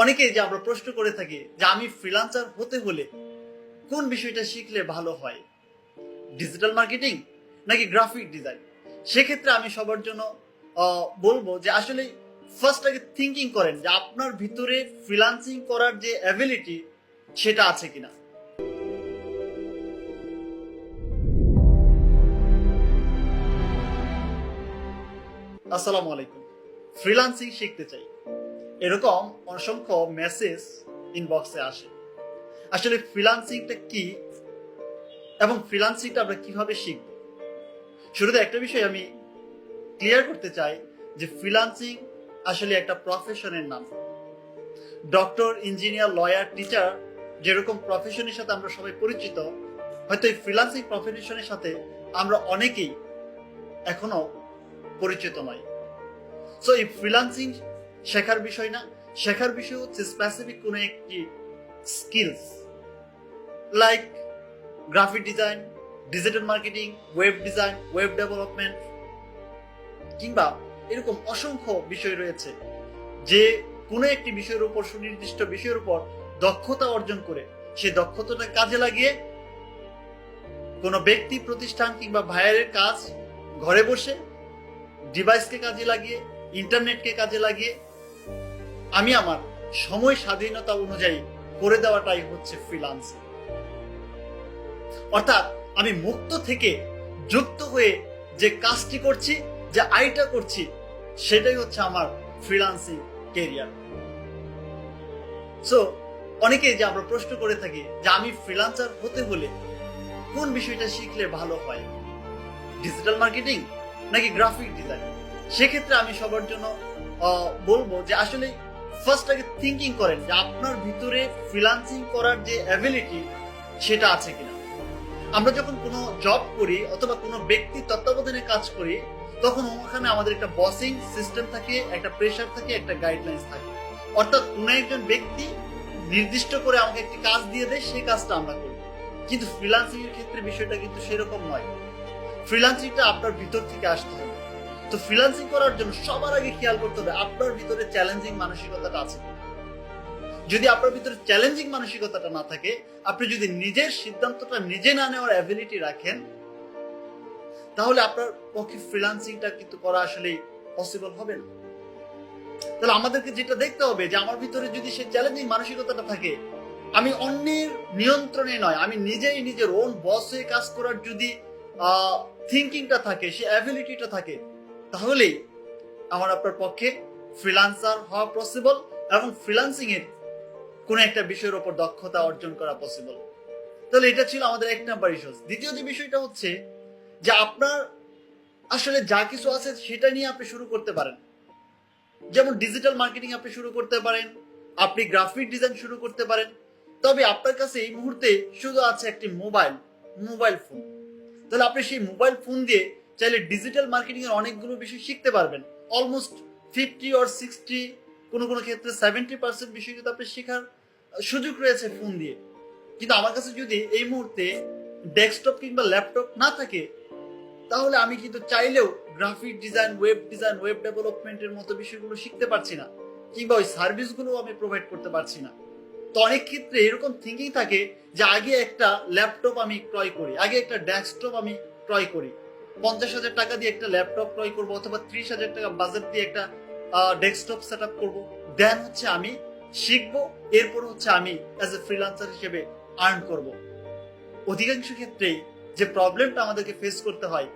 অনেকেই যে আমরা প্রশ্ন করে থাকি যে আমি ফ্রিল্যান্সার হতে হলে কোন বিষয়টা শিখলে ভালো হয়, ডিজিটাল মার্কেটিং নাকি গ্রাফিক ডিজাইন? সেক্ষেত্রে আমি সবার জন্য বলবো যে আসলে ফার্স্ট আগে থিঙ্কিং করেন যে আপনার ভিতরে ফ্রিল্যান্সিং করার যে অ্যাবিলিটি সেটা আছে কিনা। আসসালামু আলাইকুম। ফ্রিল্যান্সিং শিখতে চাই, এরকম অসংখ্য মেসেজ ইনবক্সে আসে। আসলে ফ্রিল্যান্সিংটা কি এবং ফ্রিল্যান্সিংটা আমরা কিভাবে শিখব? শুরুতে একটা বিষয় আমি ক্লিয়ার করতে চাই যে ফ্রিল্যান্সিং আসলে একটা প্রফেশনের নাম। ডক্টর, ইঞ্জিনিয়ার, লয়ার, টিচার যেরকম প্রফেশনের সাথে আমরা সবাই পরিচিত, হয়তো এই ফ্রিল্যান্সিং প্রফেশনের সাথে আমরা অনেকেই এখনো পরিচিত নয়। সো এই ফ্রিল্যান্সিং শেখার বিষয় না, শেখার বিষয় হচ্ছে স্পেসিফিক কোনো একটি skills, like graphic design, digital marketing, web design, web development, কিংবা এরকম অসংখ্য বিষয় রয়েছে যে কোনো একটি বিষয়ের উপর, সুনির্দিষ্ট বিষয়ের উপর দক্ষতা অর্জন করে সেই দক্ষতাটা কাজে লাগিয়ে কোনো ব্যক্তি, প্রতিষ্ঠান কিংবা ভাইয়ের কাজ ঘরে বসে ডিভাইসকে কাজে লাগিয়ে, ইন্টারনেটকে কাজে লাগিয়ে আমি আমার সময় স্বাধীনতা অনুযায়ী করে দেওয়াটাই হচ্ছে ফ্রিল্যান্সিং। অর্থাৎ আমি মুক্ত থেকে যুক্ত হয়ে যে কাজটি করছি, যে আয়টা করছি, সেটাই হচ্ছে আমার ফ্রিল্যান্সিং ক্যারিয়ার। সো অনেকেই যে আমরা প্রশ্ন করে থাকি যে আমি ফ্রিল্যান্সার হতে হলে কোন বিষয়টা শিখলে ভালো হয়, ডিজিটাল মার্কেটিং নাকি গ্রাফিক ডিজাইন? সেক্ষেত্রে আমি সবার জন্য বলবো যে আসলে ফার্স্ট আগে থিঙ্কিং করেন যে আপনার ভিতরে ফ্রিল্যান্সিং করার যে অ্যাবিলিটি সেটা আছে কিনা। আমরা যখন কোনো জব করি অথবা কোনো ব্যক্তি তত্ত্বাবধানে কাজ করি, তখন ওখানে আমাদের একটা বসিং সিস্টেম থাকে, একটা প্রেশার থাকে, একটা গাইডলাইন্স থাকে। অর্থাৎ কোনো একজন ব্যক্তি নির্দিষ্ট করে আমাকে একটি কাজ দিয়ে দেয়, সেই কাজটা আমরা করি। কিন্তু ফ্রিল্যান্সিং এর ক্ষেত্রে বিষয়টা কিন্তু সেরকম নয়। ফ্রিল্যান্সিংটা আপনার ভিতর থেকে আসতে হবে। তো ফ্রিল্যান্সিং করার জন্য সবার আগে খেয়াল করতে হবে আপনার ভিতরে চ্যালেঞ্জিং মানসিকতাটা আছে। যদি আপনার ভিতরে চ্যালেঞ্জিং মানসিকতাটা না থাকে, আপনি যদি নিজের সিদ্ধান্তটা নিজে না নেওয়ার অ্যাবিলিটি রাখেন, তাহলে আপনার পক্ষে ফ্রিল্যান্সিংটা কিন্তু করা আসলে পসিবল হবে না। তাহলে আমাদেরকে যেটা দেখতে হবে যে আমার ভিতরে যদি সেই চ্যালেঞ্জিং মানসিকতাটা থাকে, আমি অন্যের নিয়ন্ত্রণে নয়, আমি নিজেই নিজের ওন বস হয়ে কাজ করার যদি থিঙ্কিংটা থাকে, সেই অ্যাবিলিটিটা থাকে, তাহলেই আমার আপনার পক্ষে ফ্রিল্যান্সার হওয়া পসিবল এবং ফ্রিল্যান্সিং এর কোন একটা বিষয়ের উপর দক্ষতা অর্জন করা পসিবল। তাহলে এটা ছিল আমাদের এক নাম্বার ইস্যু। দ্বিতীয় যে বিষয়টা হচ্ছে যে আপনার আসলে যা কিছু আছে সেটা নিয়ে আপনি শুরু করতে পারেন। যেমন ডিজিটাল মার্কেটিং আপনি শুরু করতে পারেন, আপনি গ্রাফিক ডিজাইন শুরু করতে পারেন। তবে আপনার কাছে এই মুহূর্তে শুধু আছে একটি মোবাইল ফোন। তাহলে আপনি সেই মোবাইল ফোন দিয়ে চাইলে ডিজিটাল মার্কেটিং এর অনেকগুলো বিষয় শিখতে পারবেন। অলমোস্ট 50 or 60, কোনো কোনো ক্ষেত্রে 70% বিষয় কিন্তু আপনি শেখার সুযোগ রয়েছে ফোন দিয়ে। কিন্তু আমার কাছে যদি এই মুহূর্তে ডেস্কটপ কিংবা ল্যাপটপ না থাকে, তাহলে আমি কিন্তু চাইলেও গ্রাফিক ডিজাইন, ওয়েব ডেভেলপমেন্টের মতো বিষয়গুলো শিখতে পারছি না, কিংবা ওই সার্ভিসগুলো আমি প্রোভাইড করতে পারছি না। তো অনেক ক্ষেত্রে এরকম থিঙ্কিং থাকে যে আগে একটা ল্যাপটপ আমি ক্রয় করি, আগে একটা ডেস্কটপ আমি ক্রয় করি, 50,000 টাকা দিয়ে একটা ল্যাপটপ ক্রয় করবো অথবা 30,000 টাকা বাজেট দিয়ে একটা ডেস্কটপ সেট আপ করবো, দেন হচ্ছে আমি শিখবো, এরপর হচ্ছে আমি অ্যাজ এ ফ্রিল্যান্সার হিসেবে আর্ন করব। অধিকাংশ ক্ষেত্রেই যে প্রবলেমটা আমাদেরকে ফেস করতে হয়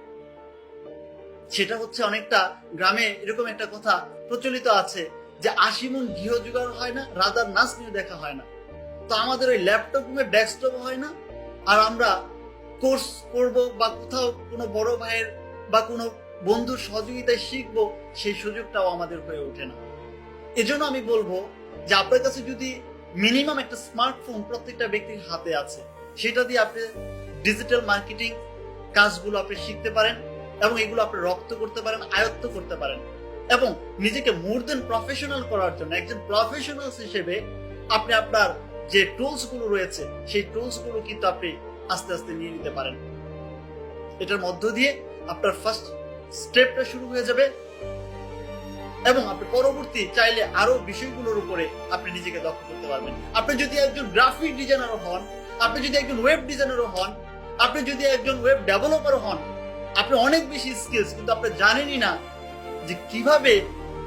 সেটা হচ্ছে অনেকটা গ্রামে এরকম একটা কথা প্রচলিত আছে যে 80 মণ গৃহ জোগাড় হয় না, রাজার নাচ নিয়ে দেখা হয় না। তো আমাদের ওই ল্যাপটপ কিংবা ডেস্কটপ হয় না, আর আমরা কোর্স করব বা কোথাও কোনো বড় ভাইয়ের বা কোনো বন্ধুর সহযোগিতায় শিখবো, সেই সুযোগটাও আমাদের হয়ে ওঠে না। এজন্য আমি বলবো যে আপনার কাছে যদি মিনিমাম একটা স্মার্টফোন প্রত্যেকটা ব্যক্তির হাতে আছে, সেটা দিয়ে আপনি ডিজিটাল মার্কেটিং কাজগুলো আপনি শিখতে পারেন এবং এগুলো আপনি রপ্ত করতে পারেন, আয়ত্ত করতে পারেন, এবং নিজেকে মোর দেন প্রফেশনাল করার জন্য একজন প্রফেশনাল হিসেবে আপনি আপনার যে টুলস গুলো রয়েছে সেই টুলস গুলো কিন্তু আপনি আস্তে আস্তে নিয়ে নিতে পারেন। এটার মধ্য দিয়ে আপনার ফার্স্ট স্টেপটা শুরু হয়ে যাবে এবং আপনি পরবর্তী চাইলে আরো বিষয়গুলোর উপরে আপনি নিজেকে দক্ষ করতে পারবেন। আপনি যদি একজন গ্রাফিক ডিজাইনারও হন, আপনি যদি একজন ওয়েব ডিজাইনারও হন, আপনি যদি একজন ওয়েব ডেভেলপারও হন, আপনি অনেক বেশি স্কিলস, কিন্তু আপনি জানেনই না যে কিভাবে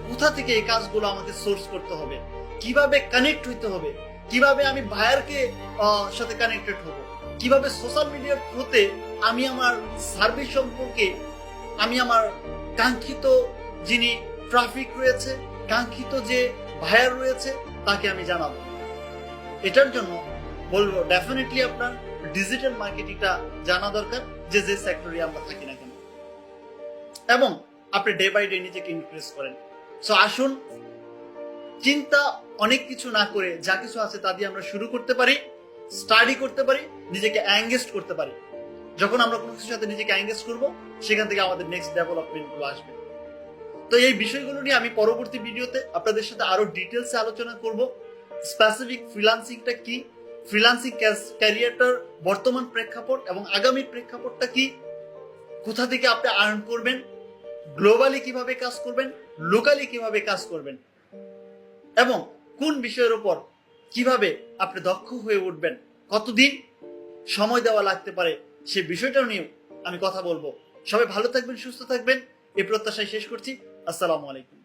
কোথা থেকে এই কাজগুলো আমাকে সোর্স করতে হবে, কিভাবে কানেক্ট হইতে হবে, কিভাবে আমি বায়ারকে সাথে কানেক্টেড হব, কিভাবে সোশ্যাল মিডিয়ার থ্রুতে আমি আমার সার্ভিস সম্পর্কে আমি আমার কাঙ্ক্ষিত যিনি ট্রাফিক রয়েছে, কাঙ্ক্ষিত যে বায়ার রয়েছে তাকে আমি জানাবো। এটার জন্য বলবো ডেফিনেটলি আপনার ডিজিটাল মার্কেটিংটা জানা দরকার, যে যে সেক্টরে আমরা থাকি না কেন, এবং আপনি ডে বাই ডে নিজেকে ইনক্রিজ করেন। সো আসুন চিন্তা অনেক কিছু না করে যা কিছু আছে তা দিয়ে আমরা শুরু করতে পারি, স্টাডি করতে পারি, নিজেকে এঙ্গেজ করতে পারি। যখন আমরা কোনো কিছুর সাথে নিজেকে এঙ্গেজ করব, সেখান থেকে আমাদের নেক্সট ডেভেলপমেন্ট গুলো আসবে। তো এই বিষয়গুলো নিয়ে আমি পরবর্তী ভিডিওতে আপনাদের সাথে আরো ডিটেলসে আলোচনা করব। স্পেসিফিক ফ্রিল্যান্সিংটা কি, ফ্রিল্যান্সিং ক্যারিয়ারটার বর্তমান প্রেক্ষাপট এবং আগামী প্রেক্ষাপটটা কি, কোথা থেকে আপনি আর্ন করবেন, গ্লোবালি কিভাবে কাজ করবেন, লোকালি কিভাবে কাজ করবেন, এবং কোন বিষয়ের উপর কিভাবে আপনি দক্ষ হয়ে উঠবেন, কতদিন সময় দেওয়া লাগতে পারে, সে বিষয়টাও নিয়েও আমি কথা বলবো। সবাই ভালো থাকবেন, সুস্থ থাকবেন, এই প্রত্যাশায় শেষ করছি। আসসালামু আলাইকুম।